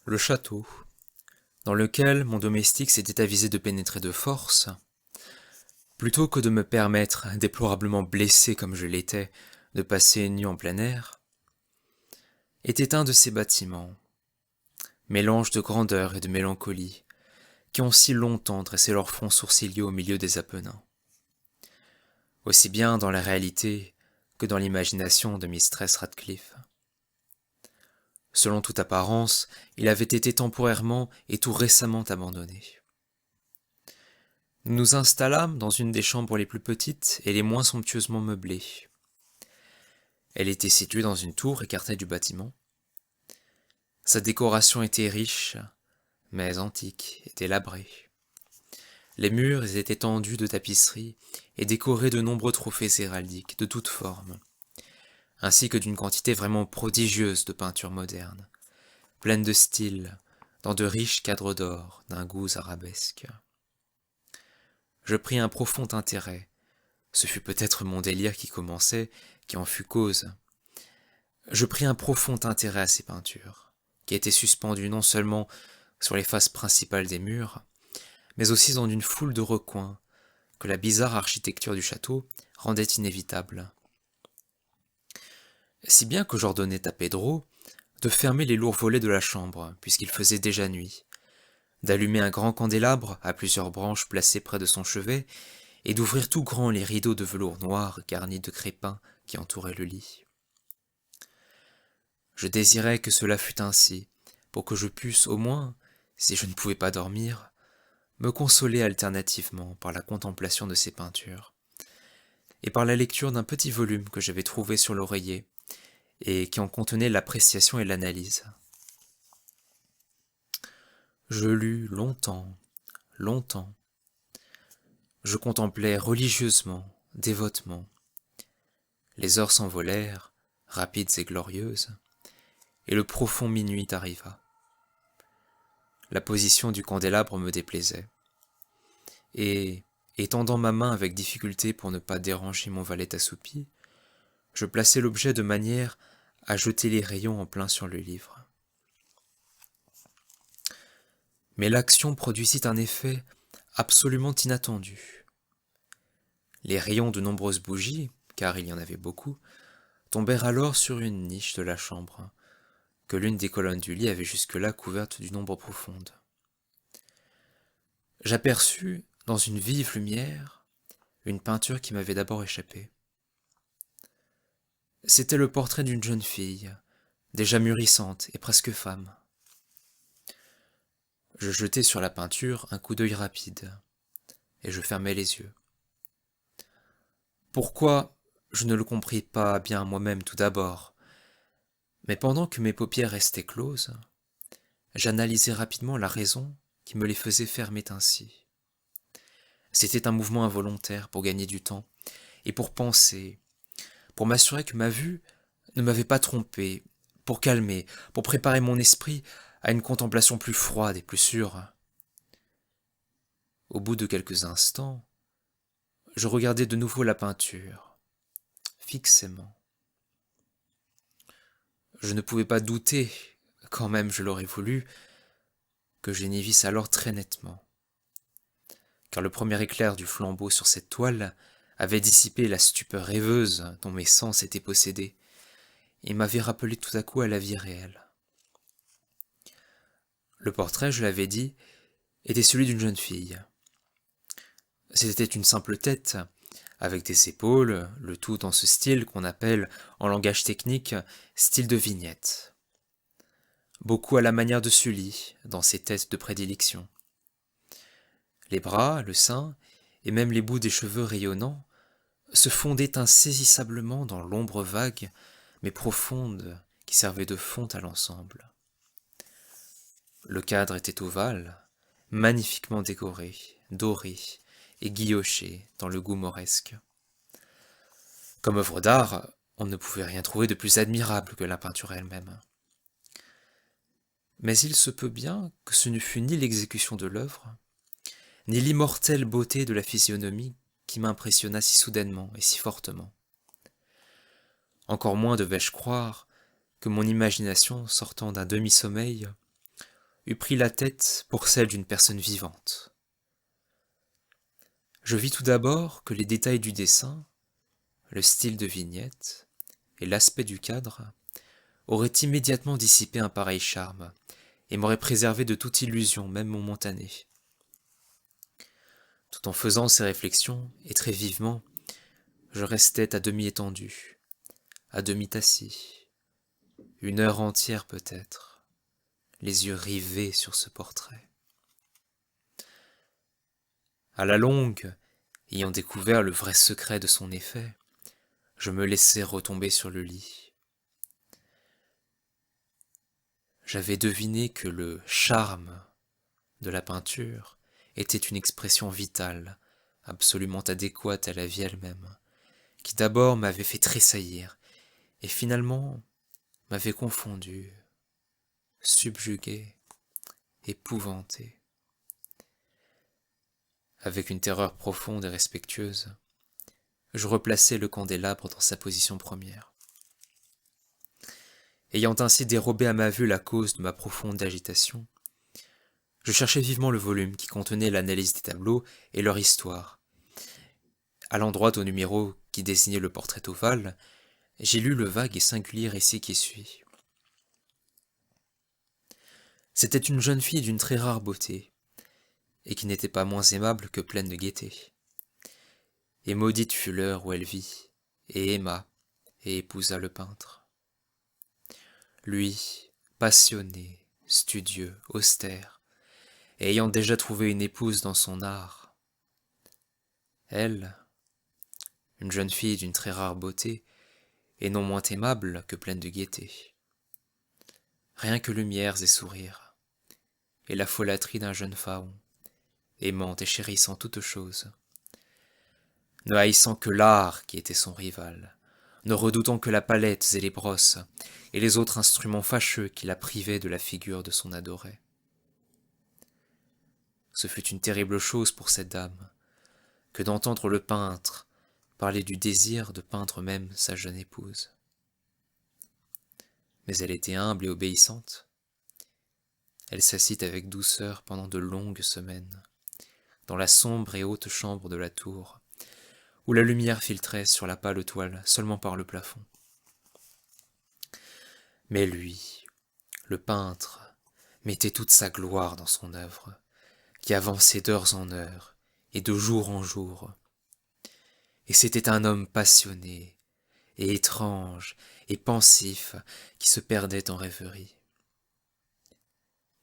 Le château, dans lequel mon domestique s'était avisé de pénétrer de force, plutôt que de me permettre, déplorablement blessé comme je l'étais, de passer une nuit en plein air, était un de ces bâtiments, mélange de grandeur et de mélancolie, qui ont si longtemps dressé leur front sourcilier au milieu des Apennins. Aussi bien dans la réalité que dans l'imagination de Mistress Radcliffe. Selon toute apparence, il avait été temporairement et tout récemment abandonné. Nous nous installâmes dans une des chambres les plus petites et les moins somptueusement meublées. Elle était située dans une tour écartée du bâtiment. Sa décoration était riche, mais antique et délabrée. Les murs étaient tendus de tapisseries et décorés de nombreux trophées héraldiques de toutes formes, ainsi que d'une quantité vraiment prodigieuse de peintures modernes, pleines de style, dans de riches cadres d'or d'un goût arabesque. Je pris un profond intérêt. Ce fut peut-être mon délire qui commençait, qui en fut cause. Je pris un profond intérêt à ces peintures, qui étaient suspendues non seulement sur les faces principales des murs, mais aussi dans une foule de recoins que la bizarre architecture du château rendait inévitables. Si bien que j'ordonnai à Pedro de fermer les lourds volets de la chambre, puisqu'il faisait déjà nuit, d'allumer un grand candélabre à plusieurs branches placées près de son chevet, et d'ouvrir tout grand les rideaux de velours noir garnis de crépins qui entouraient le lit. Je désirais que cela fût ainsi, pour que je pusse au moins, si je ne pouvais pas dormir, me consoler alternativement par la contemplation de ces peintures, et par la lecture d'un petit volume que j'avais trouvé sur l'oreiller, et qui en contenait l'appréciation et l'analyse. Je lus longtemps, longtemps. Je contemplais religieusement, dévotement. Les heures s'envolèrent, rapides et glorieuses, et le profond minuit arriva. La position du candélabre me déplaisait, et, étendant ma main avec difficulté pour ne pas déranger mon valet assoupi, je plaçai l'objet de manière à jeter les rayons en plein sur le livre. Mais l'action produisit un effet absolument inattendu. Les rayons de nombreuses bougies, car il y en avait beaucoup, tombèrent alors sur une niche de la chambre, que l'une des colonnes du lit avait jusque-là couverte d'une ombre profonde. J'aperçus, dans une vive lumière, une peinture qui m'avait d'abord échappé. C'était le portrait d'une jeune fille, déjà mûrissante et presque femme. Je jetai sur la peinture un coup d'œil rapide, et je fermai les yeux. Pourquoi, je ne le compris pas bien moi-même tout d'abord, mais pendant que mes paupières restaient closes, j'analysai rapidement la raison qui me les faisait fermer ainsi. C'était un mouvement involontaire pour gagner du temps, et pour penser, pour m'assurer que ma vue ne m'avait pas trompé, pour calmer, pour préparer mon esprit à une contemplation plus froide et plus sûre. Au bout de quelques instants, je regardai de nouveau la peinture, fixement. Je ne pouvais pas douter, quand même je l'aurais voulu, que je n'y visse alors très nettement, car le premier éclair du flambeau sur cette toile avait dissipé la stupeur rêveuse dont mes sens étaient possédés, et m'avait rappelé tout à coup à la vie réelle. Le portrait, je l'avais dit, était celui d'une jeune fille. C'était une simple tête, avec des épaules, le tout dans ce style qu'on appelle, en langage technique, style de vignette. Beaucoup à la manière de Sully, dans ses têtes de prédilection. Les bras, le sein, et même les bouts des cheveux rayonnants, se fondaient insaisissablement dans l'ombre vague, mais profonde, qui servait de fond à l'ensemble. Le cadre était ovale, magnifiquement décoré, doré et guilloché dans le goût mauresque. Comme œuvre d'art, on ne pouvait rien trouver de plus admirable que la peinture elle-même. Mais il se peut bien que ce ne fût ni l'exécution de l'œuvre, ni l'immortelle beauté de la physionomie qui m'impressionna si soudainement et si fortement. Encore moins devais-je croire que mon imagination, sortant d'un demi-sommeil, eût pris la tête pour celle d'une personne vivante. Je vis tout d'abord que les détails du dessin, le style de vignette et l'aspect du cadre auraient immédiatement dissipé un pareil charme et m'auraient préservé de toute illusion, même momentanée. Tout en faisant ces réflexions, et très vivement, je restais à demi étendu, à demi assis, une heure entière peut-être, les yeux rivés sur ce portrait. À la longue, ayant découvert le vrai secret de son effet, je me laissai retomber sur le lit. J'avais deviné que le charme de la peinture était une expression vitale, absolument adéquate à la vie elle-même, qui d'abord m'avait fait tressaillir, et finalement m'avait confondu, subjugué, épouvanté. Avec une terreur profonde et respectueuse, je replaçai le candélabre dans sa position première. Ayant ainsi dérobé à ma vue la cause de ma profonde agitation, je cherchai vivement le volume qui contenait l'analyse des tableaux et leur histoire. Allant droit au numéro qui désignait le portrait ovale, j'ai lu le vague et singulier récit qui suit. C'était une jeune fille d'une très rare beauté, et qui n'était pas moins aimable que pleine de gaieté. Et maudite fut l'heure où elle vit, et aima, et épousa le peintre. Lui, passionné, studieux, austère, et ayant déjà trouvé une épouse dans son art. Elle, une jeune fille d'une très rare beauté, et non moins aimable que pleine de gaieté. Rien que lumières et sourires, et la folâtrie d'un jeune faon, aimant et chérissant toutes choses, ne haïssant que l'art qui était son rival, ne redoutant que la palette et les brosses, et les autres instruments fâcheux qui la privaient de la figure de son adoré. Ce fut une terrible chose pour cette dame, que d'entendre le peintre parler du désir de peindre même sa jeune épouse. Mais elle était humble et obéissante. Elle s'assit avec douceur pendant de longues semaines, dans la sombre et haute chambre de la tour, où la lumière filtrait sur la pâle toile seulement par le plafond. Mais lui, le peintre, mettait toute sa gloire dans son œuvre, qui avançait d'heures en heures et de jour en jour. Et c'était un homme passionné, et étrange, et pensif, qui se perdait en rêverie.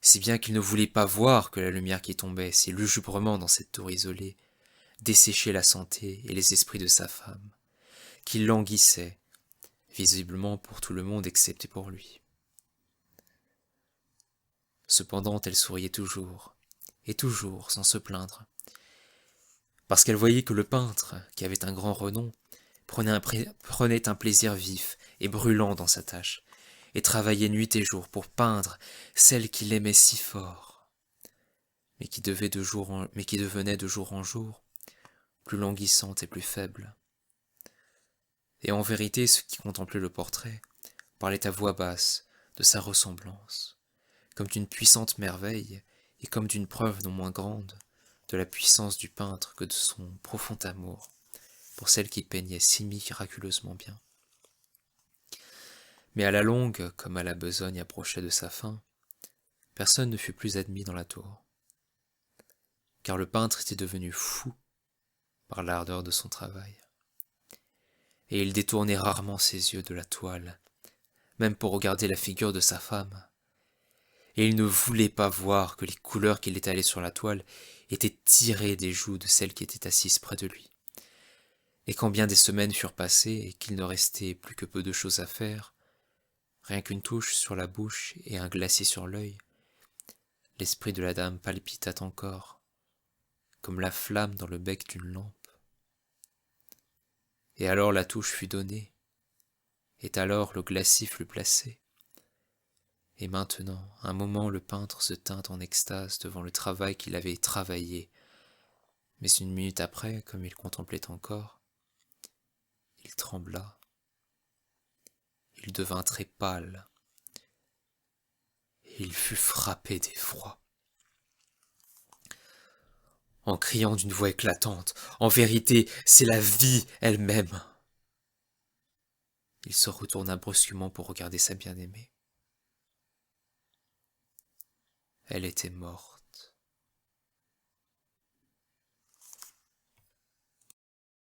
Si bien qu'il ne voulait pas voir que la lumière qui tombait si lugubrement dans cette tour isolée desséchait la santé et les esprits de sa femme, qui languissait, visiblement pour tout le monde excepté pour lui. Cependant, elle souriait toujours, et toujours, sans se plaindre, parce qu'elle voyait que le peintre, qui avait un grand renom, prenait un plaisir vif et brûlant dans sa tâche, et travaillait nuit et jour pour peindre celle qu'il aimait si fort, mais qui devenait de jour en jour plus languissante et plus faible. Et en vérité, ceux qui contemplaient le portrait parlaient à voix basse de sa ressemblance, comme d'une puissante merveille et comme d'une preuve non moins grande de la puissance du peintre que de son profond amour pour celle qui peignait si miraculeusement bien. Mais à la longue, comme à la besogne approchait de sa fin, personne ne fut plus admis dans la tour, car le peintre était devenu fou par l'ardeur de son travail, et il détournait rarement ses yeux de la toile, même pour regarder la figure de sa femme, et il ne voulait pas voir que les couleurs qu'il étalait sur la toile étaient tirées des joues de celle qui était assise près de lui. Et quand bien des semaines furent passées et qu'il ne restait plus que peu de choses à faire, rien qu'une touche sur la bouche et un glacis sur l'œil, l'esprit de la dame palpita encore, comme la flamme dans le bec d'une lampe. Et alors la touche fut donnée, et alors le glacis fut placé. Et maintenant, un moment, le peintre se tint en extase devant le travail qu'il avait travaillé, mais une minute après, comme il contemplait encore, il trembla, il devint très pâle, et Il fut frappé d'effroi. En criant d'une voix éclatante, « En vérité, c'est la vie elle-même !» Il se retourna brusquement pour regarder sa bien-aimée. Elle était morte.